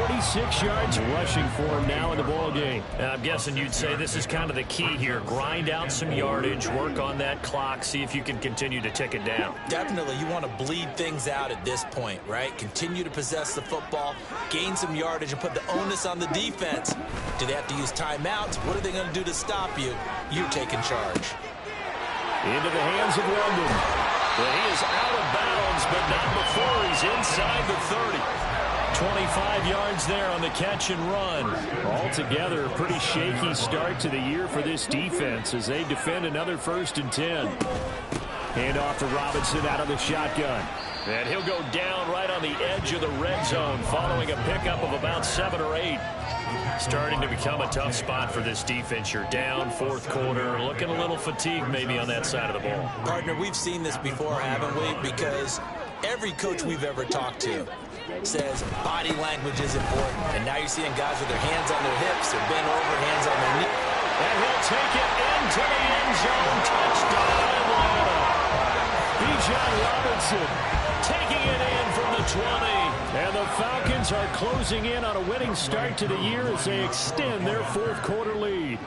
46 yards rushing for him now in the ball game. And I'm guessing you'd say this is kind of the key here. Grind out some yardage, work on that clock, see if you can continue to tick it down. Definitely, you want to bleed things out at this point, right? Continue to possess the football, gain some yardage, and put the onus on the defense. Do they have to use timeouts? What are they going to do to stop you? You're taking charge. Into the hands of London. But he is out of bounds, but not before he's inside the 30. 25 yards there on the catch and run. Altogether, a pretty shaky start to the year for this defense as they defend another 1st and 10. Hand off to Robinson out of the shotgun. And he'll go down right on the edge of the red zone following a pickup of about 7 or 8. Starting to become a tough spot for this defense. You're down, fourth quarter, looking a little fatigued maybe on that side of the ball. Partner, we've seen this before, haven't we? Because every coach we've ever talked to says body language is important. And now you're seeing guys with their hands on their hips, they're bent over, hands on their knees. And he'll take it into the end zone. Touchdown, Atlanta. Bijan Robinson taking it in from the 20. And the Falcons are closing in on a winning start to the year as they extend their fourth quarter lead.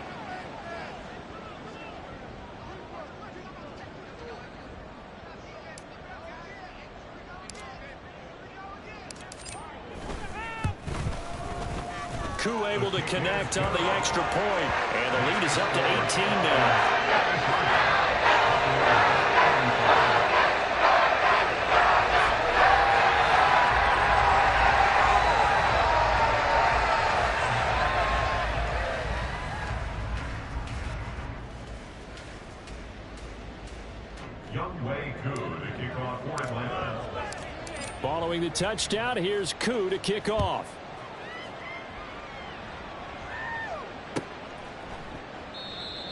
Koo able to connect on the extra point, and the lead is up to 18 now. Youngwei Koo to kick off for Atlanta. Following the touchdown, here's Koo to kick off.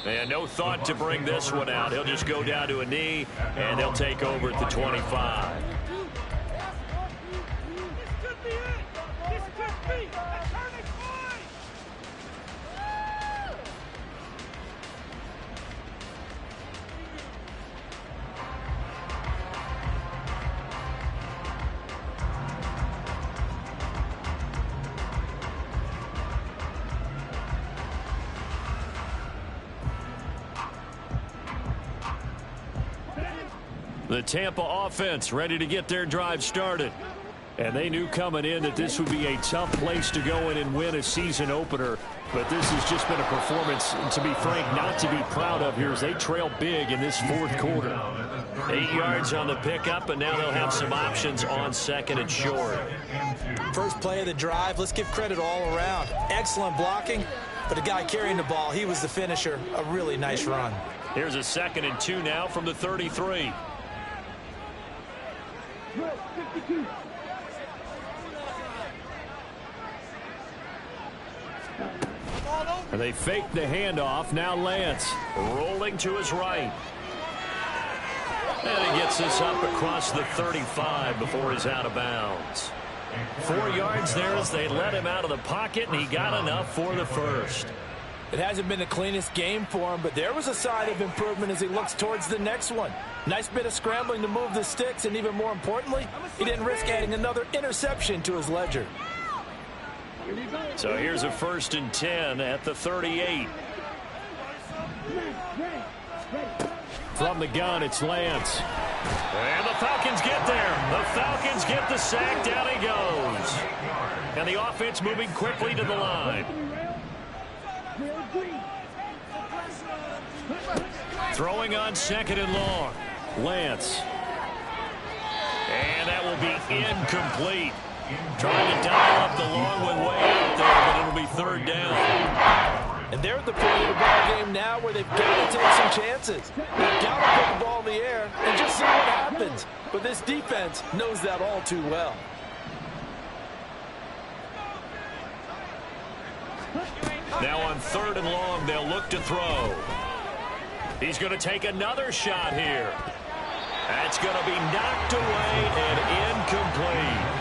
And no thought to bring this one out. He'll just go down to a knee, and they'll take over at the 25. The Tampa offense ready to get their drive started. And they knew coming in that this would be a tough place to go in and win a season opener. But this has just been a performance, to be frank, not to be proud of here as they trail big in this fourth quarter. 8 yards on the pickup, and now they'll have some options on second and short. First play of the drive, let's give credit all around. Excellent blocking, but the guy carrying the ball, he was the finisher. A really nice run. Here's a 2nd and 2 now from the 33. And they fake the handoff. Now Lance rolling to his right. And he gets this up across the 35 before he's out of bounds. 4 yards there as they let him out of the pocket, and he got enough for the first. It hasn't been the cleanest game for him, but there was a sign of improvement as he looks towards the next one. Nice bit of scrambling to move the sticks, and even more importantly, he didn't risk adding another interception to his ledger. So here's a 1st and 10 at the 38. From the gun, it's Lance. And the Falcons get there. The Falcons get the sack. Down he goes. And the offense moving quickly to the line. Throwing on 2nd and long. Lance. And that will be incomplete. Trying to dial up the long one way out there, but it'll be 3rd down. And they're at the point of the ball game now where they've got to take some chances. They've got to put the ball in the air and just see what happens. But this defense knows that all too well. Now on 3rd and long, they'll look to throw. He's going to take another shot here. That's going to be knocked away and incomplete.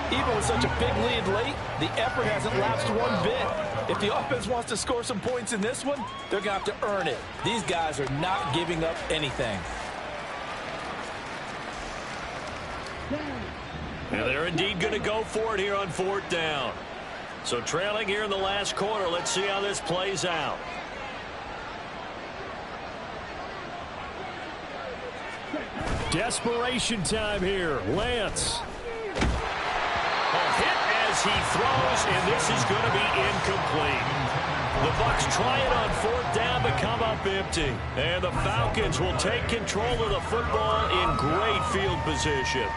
Even with such a big lead late, the effort hasn't lapsed one bit. If the offense wants to score some points in this one, they're going to have to earn it. These guys are not giving up anything. And they're indeed going to go for it here on 4th down. So trailing here in the last quarter, let's see how this plays out. Desperation time here. Lance. A hit as he throws, and this is going to be incomplete. The Bucs try it on 4th down but come up empty. And the Falcons will take control of the football in great field position.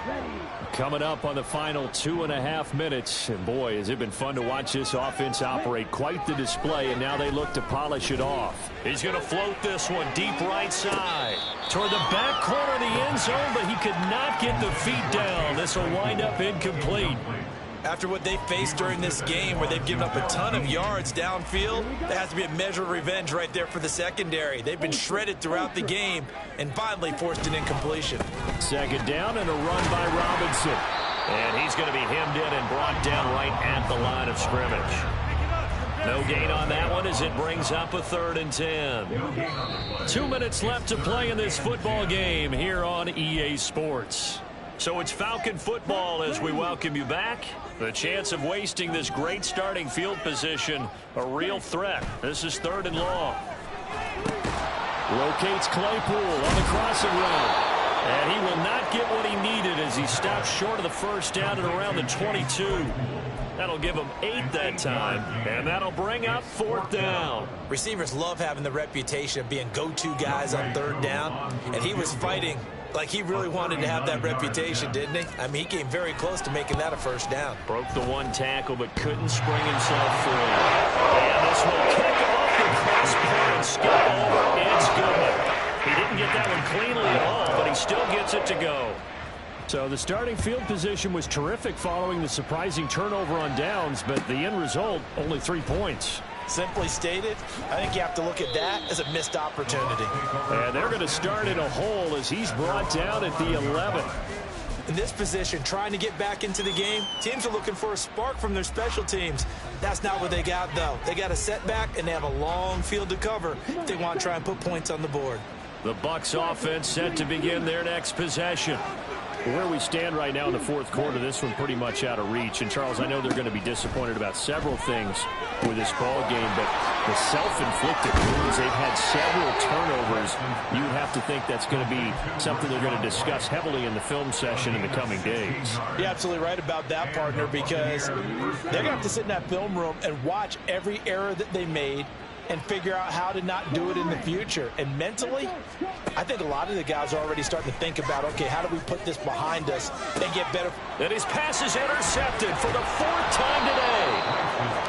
Coming up on the final 2.5 minutes. And boy, has it been fun to watch this offense operate. Quite the display, and now they look to polish it off. He's going to float this one deep right side. Toward the back corner of the end zone, but he could not get the feet down. This will wind up incomplete. After what they faced during this game where they've given up a ton of yards downfield, there has to be a measure of revenge right there for the secondary. They've been shredded throughout the game and finally forced an incompletion. 2nd down and a run by Robinson. And he's going to be hemmed in and brought down right at the line of scrimmage. No gain on that one as it brings up a 3rd and 10. 2 minutes left to play in this football game here on EA Sports. So it's Falcon football as we welcome you back. The chance of wasting this great starting field position, a real threat. This is 3rd and long. Rotates Claypool on the crossing route. And he will not get what he needed as he stops short of the 1st down at around the 22. That'll give him 8 that time, and that'll bring up 4th down. Receivers love having the reputation of being go-to guys on 3rd down, and he was fighting like he really wanted to have that reputation, didn't he? I mean, he came very close to making that a 1st down. Broke the one tackle, but couldn't spring himself free. And this will kick off the crossbar and skip over. It's good. He didn't get that one cleanly at all, but he So the starting field position was terrific following the surprising turnover on downs, but the end result, only 3 points. Simply stated, I think you have to look at that as a missed opportunity. And they're going to start in a hole as he's brought down at the 11. In this position, trying to get back into the game, teams are looking for a spark from their special teams. That's not what they got, though. They got a setback, and they have a long field to cover if they want to try and put points on the board. The Bucs offense set to begin their next possession. Where we stand right now in the fourth quarter, this one pretty much out of reach. And, Charles, I know they're going to be disappointed about several things with this ball game, but the self-inflicted wounds, they've had several turnovers. You would have to think that's going to be something they're going to discuss heavily in the film session in the coming days. You're absolutely right about that, partner, because they're going to have to sit in that film room and watch every error that they made and figure out how to not do it in the future. And mentally, I think a lot of the guys are already starting to think about, okay, how do we put this behind us and get better? And his pass is intercepted for the 4th time today.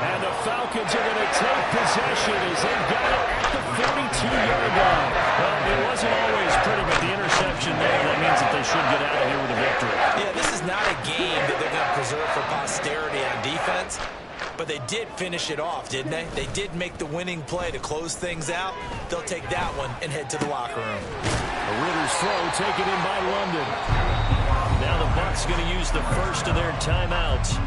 And the Falcons are going to take possession as they've got it at the 42-yard line. Well, it wasn't always pretty, but the interception there, that means that they should get out of here with a victory. Yeah, this is not a game that they're going to preserve for posterity on defense. But they did finish it off, didn't they? They did make the winning play to close things out. They'll take that one and head to the locker room. A Ritter's throw taken in by London. Now the Bucs going to use the first of their timeouts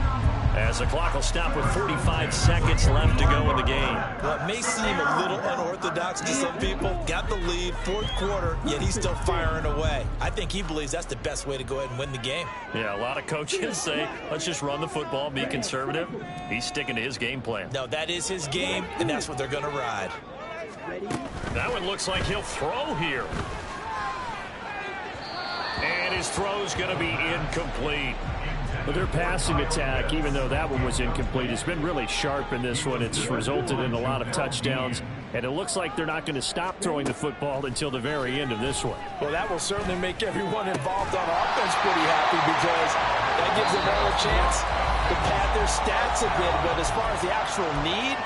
as the clock will stop with 45 seconds left to go in the game. Well, it may seem a little unorthodox to some people. Got the lead, fourth quarter, yet he's still firing away. I think he believes that's the best way to go ahead and win the game. Yeah, a lot of coaches say, let's just run the football, be conservative. He's sticking to his game plan. No, that is his game, and that's what they're going to ride. That one looks like he'll throw here. And his throw's going to be incomplete. But their passing attack, even though that one was incomplete, has been really sharp in this one. It's resulted in a lot of touchdowns, and it looks like they're not going to stop throwing the football until the very end of this one. Well, that will certainly make everyone involved on offense pretty happy because that gives them all a chance to pad their stats a bit. But as far as the actual need,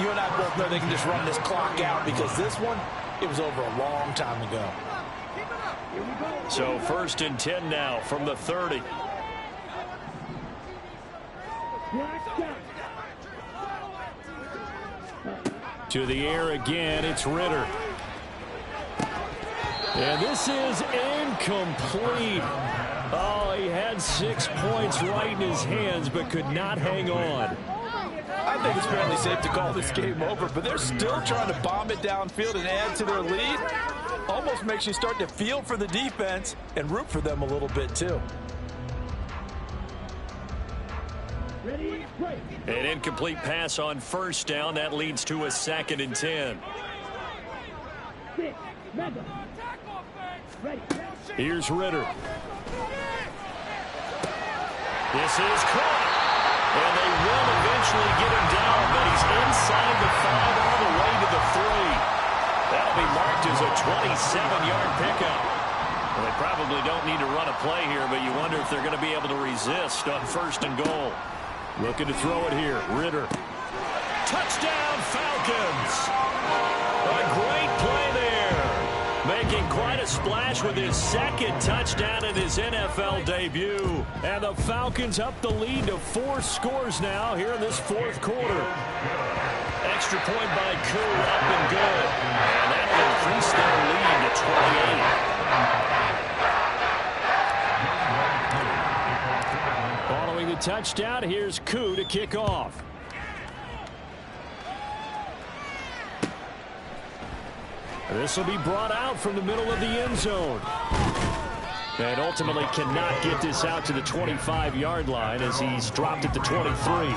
you and I both know they can just run this clock out because this one, it was over a long time ago. So 1st and 10 now from the 30. To the air again, it's Ritter. And this is incomplete. Oh, he had 6 points right in his hands, but could not hang on. I think it's fairly safe to call this game over, but they're still trying to bomb it downfield and add to their lead. Almost makes you start to feel for the defense and root for them a little bit, too. An incomplete pass on 1st down. That leads to a 2nd and 10. Here's Ritter. This is caught. And they will eventually get him down, but he's inside the 5 all the way to the 3. That'll be marked as a 27-yard pickup. Well, they probably don't need to run a play here, but you wonder if they're going to be able to resist on 1st and goal. Looking to throw it here. Ritter. Touchdown, Falcons! A great play there. Making quite a splash with his 2nd touchdown in his NFL debut. And the Falcons up the lead to 4 scores now here in this 4th quarter. Extra point by Koo, up and good. And that'll increase their lead to 28. Following the touchdown, here's Koo to kick off. This will be brought out from the middle of the end zone. And ultimately cannot get this out to the 25-yard line as he's dropped at the 23.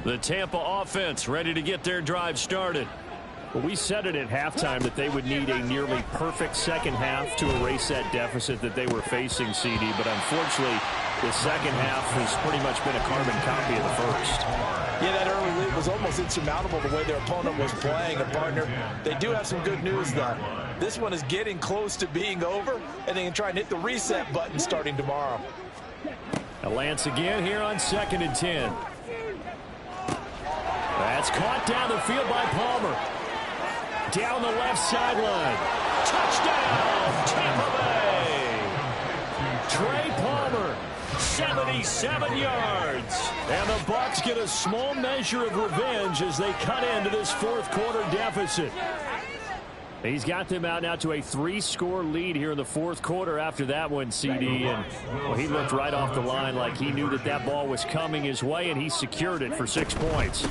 The Tampa offense ready to get their drive started. Well, we said it at halftime that they would need a nearly perfect second half to erase that deficit that they were facing, CD. But unfortunately, the second half has pretty much been a carbon copy of the first. Yeah, that early lead was almost insurmountable the way their opponent was playing. And, partner, they do have some good news, though. This one is getting close to being over, and they can try and hit the reset button starting tomorrow. A Lance again here on 2nd and 10. That's caught down the field by Palmer. Down the left sideline. Touchdown, Tampa Bay. Trey Palmer, 77 yards. And the Bucs get a small measure of revenge as they cut into this fourth quarter deficit. He's got them out now to a 3-score lead here in the fourth quarter after that one, CD. And well, he looked right off the line like he knew that that ball was coming his way, and he secured it for 6 points.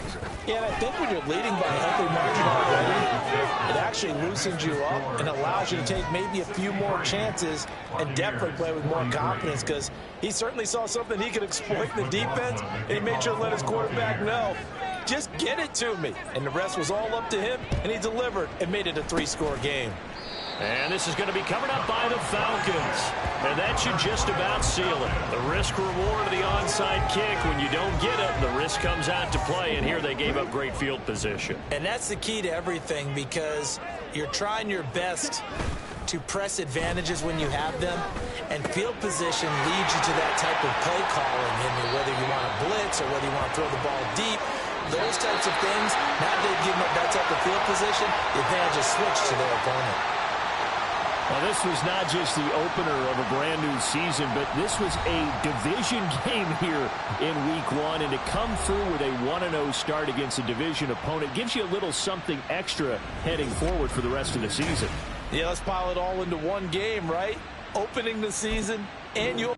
Yeah, and I think when you're leading by a healthy margin already, it actually loosens you up and allows you to take maybe a few more chances and definitely play with more confidence, because he certainly saw something he could exploit in the defense, and he made sure to let his quarterback know, just get it to me. And the rest was all up to him, and he delivered and made it a 3-score game. And this is going to be covered up by the Falcons. And that should just about seal it. The risk-reward of the onside kick. When you don't get it, the risk comes out to play. And here they gave up great field position. And that's the key to everything, because you're trying your best to press advantages when you have them. And field position leads you to that type of play calling. And whether you want to blitz or whether you want to throw the ball deep, those types of things, now they've given up that type of field position, the advantage is switched to their opponent. Well, this was not just the opener of a brand new season, but this was a division game here in week 1. And to come through with a 1-0 start against a division opponent gives you a little something extra heading forward for the rest of the season. Yeah, let's pile it all into one game, right? Opening the season, and you'll